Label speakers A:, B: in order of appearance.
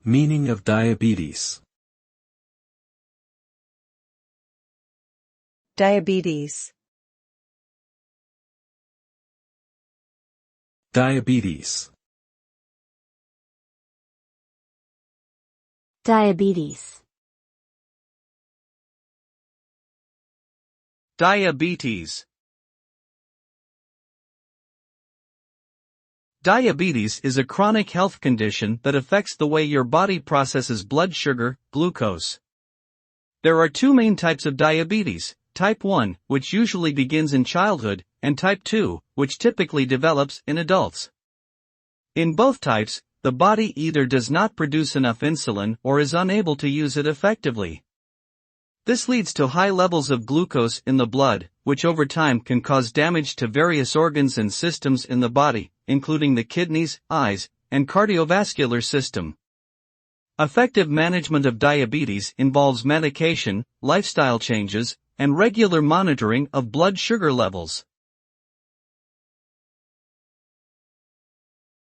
A: Meaning of diabetes.
B: Diabetes.
A: Diabetes.
C: Diabetes.
D: Diabetes. Diabetes is a chronic health condition that affects the way your body processes blood sugar, glucose. There are two main types of diabetes, type 1, which usually begins in childhood, and type 2, which typically develops in adults. In both types, the body either does not produce enough insulin or is unable to use it effectively. This leads to high levels of glucose in the blood, which over time can cause damage to various organs and systems in the body, including the kidneys, eyes, and cardiovascular system. Effective management of diabetes involves medication, lifestyle changes, and regular monitoring of blood sugar levels.